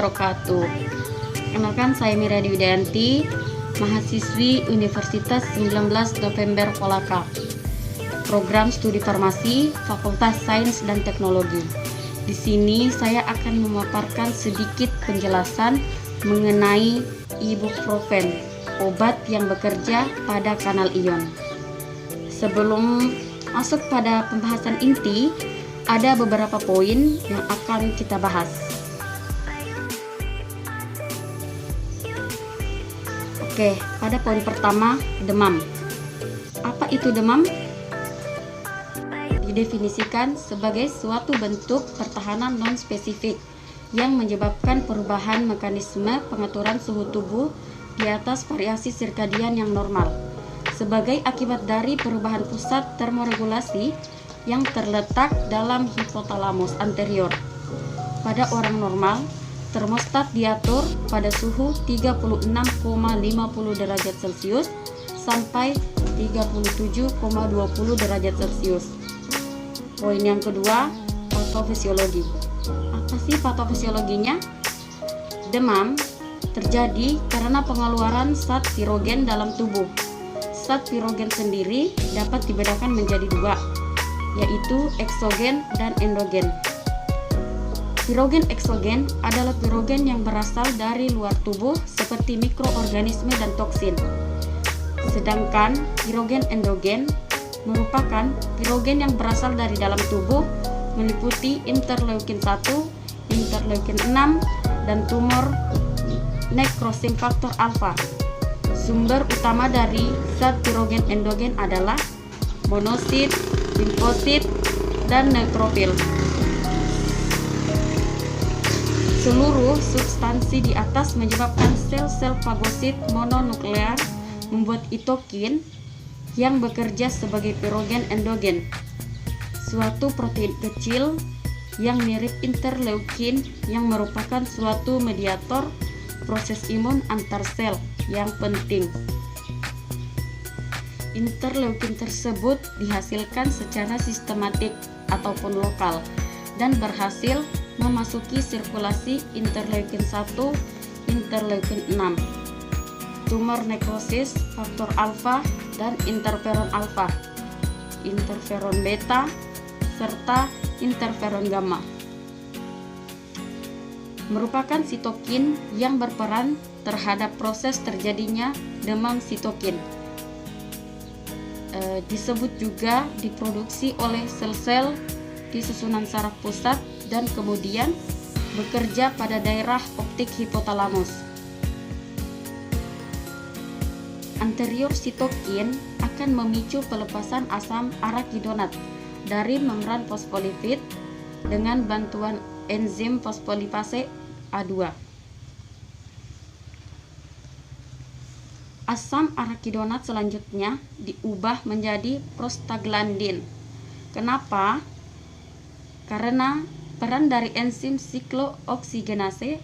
wabarakatuh. Kenalkan, saya Miradi Widayanti, mahasiswi Universitas 19 November Kolaka, program studi farmasi, Fakultas Sains dan Teknologi. Di sini saya akan memaparkan sedikit penjelasan mengenai ibuprofen, obat yang bekerja pada kanal ion. Sebelum masuk pada pembahasan inti, ada beberapa poin yang akan kita bahas. Oke, pada poin pertama, demam. Apa itu demam? Didefinisikan sebagai suatu bentuk pertahanan non-spesifik yang menyebabkan perubahan mekanisme pengaturan suhu tubuh di atas variasi sirkadian yang normal, sebagai akibat dari perubahan pusat termoregulasi yang terletak dalam hipotalamus anterior. Pada orang normal, termostat diatur pada suhu 36,50 derajat Celcius sampai 37,20 derajat Celcius. Poin yang kedua, patofisiologi. Apa sih patofisiologinya? Demam terjadi karena pengeluaran zat pirogen dalam tubuh. Zat pirogen sendiri dapat dibedakan menjadi dua, yaitu eksogen dan endogen. Pirogen eksogen adalah pirogen yang berasal dari luar tubuh seperti mikroorganisme dan toksin. Sedangkan pirogen endogen merupakan pirogen yang berasal dari dalam tubuh, meliputi interleukin 1, interleukin 6, dan tumor necrosing factor alpha. Sumber utama dari zat pirogen endogen adalah monosit, limfosit, dan neutrofil. Seluruh substansi di atas menyebabkan sel-sel fagosit mononuklear membuat itokin yang bekerja sebagai pirogen endogen, suatu protein kecil yang mirip interleukin yang merupakan suatu mediator proses imun antar sel yang penting. Interleukin tersebut dihasilkan secara sistematik ataupun lokal dan berhasil memasuki sirkulasi interleukin 1, interleukin 6, tumor nekrosis faktor alfa dan interferon alfa, interferon beta, serta interferon gamma. Merupakan sitokin yang berperan terhadap proses terjadinya demam sitokin. Disebut juga diproduksi oleh sel-sel di susunan saraf pusat dan kemudian bekerja pada daerah optik hipotalamus. Anterior sitokin akan memicu pelepasan asam arakidonat dari membran fosfolipid dengan bantuan enzim fosfolipase A2. Asam arakidonat selanjutnya diubah menjadi prostaglandin. Kenapa? Karena peran dari enzim siklooksigenase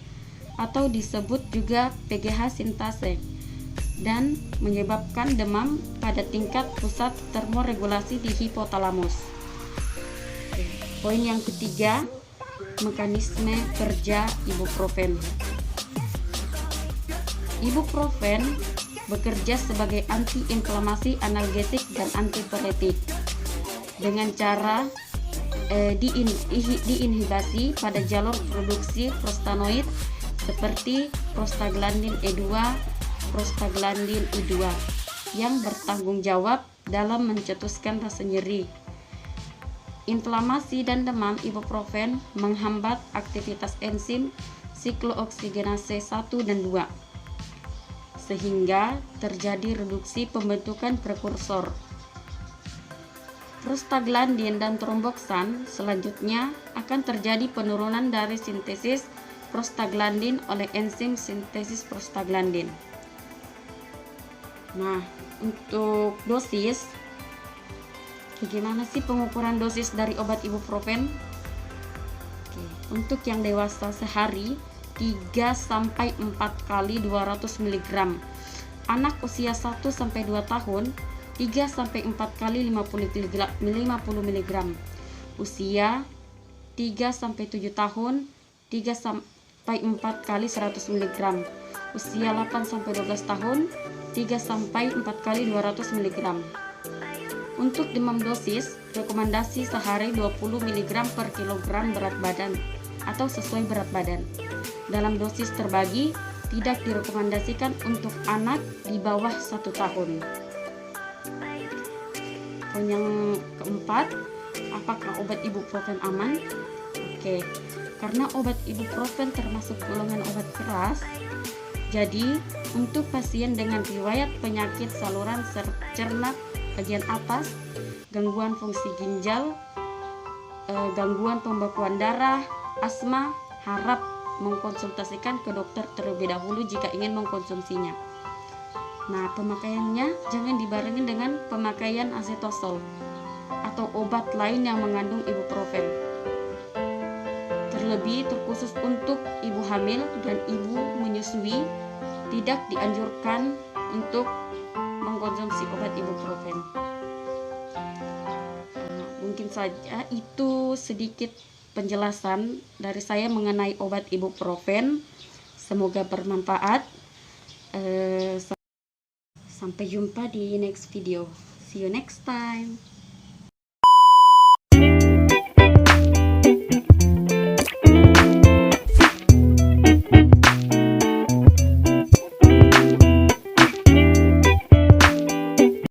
atau disebut juga PGH sintase dan menyebabkan demam pada tingkat pusat termoregulasi di hipotalamus. Poin yang ketiga, mekanisme kerja ibuprofen. Ibuprofen bekerja sebagai antiinflamasi, analgesik, dan antipiretik dengan cara diinhibasi pada jalur produksi prostanoid seperti prostaglandin E2, prostaglandin I2 yang bertanggung jawab dalam mencetuskan rasa nyeri. Inflamasi dan demam, ibuprofen menghambat aktivitas enzim siklooksigenase 1 dan 2 sehingga terjadi reduksi pembentukan prekursor. Prostaglandin dan tromboksan selanjutnya akan terjadi penurunan dari sintesis prostaglandin oleh enzim sintesis prostaglandin. Nah, untuk dosis, bagaimana sih pengukuran dosis dari obat ibuprofen? Untuk yang dewasa sehari 3-4 kali 200 mg. Anak usia 1-2 tahun 3-4 kali 50 mg. Usia 3-7 tahun 3 sampai 4 kali 100 mg. Usia 8-12 tahun 3-4 kali 200 mg. Untuk demam dosis, rekomendasi sehari 20 mg per kilogram berat badan atau sesuai berat badan. Dalam dosis terbagi, tidak direkomendasikan untuk anak di bawah 1 tahun. Yang keempat, apakah obat ibuprofen aman? Oke, karena obat ibuprofen termasuk golongan obat keras, jadi untuk pasien dengan riwayat penyakit saluran cerna bagian atas, gangguan fungsi ginjal, gangguan pembekuan darah, asma, harap mengkonsultasikan ke dokter terlebih dahulu jika ingin mengkonsumsinya. Nah, pemakaiannya jangan dibarengi dengan pemakaian asetosol atau obat lain yang mengandung ibuprofen. Terlebih terkhusus untuk ibu hamil dan ibu menyusui, tidak dianjurkan untuk mengkonsumsi obat ibuprofen. Mungkin saja itu sedikit penjelasan dari saya mengenai obat ibuprofen. Semoga bermanfaat. Sampai jumpa di next video. See you next time.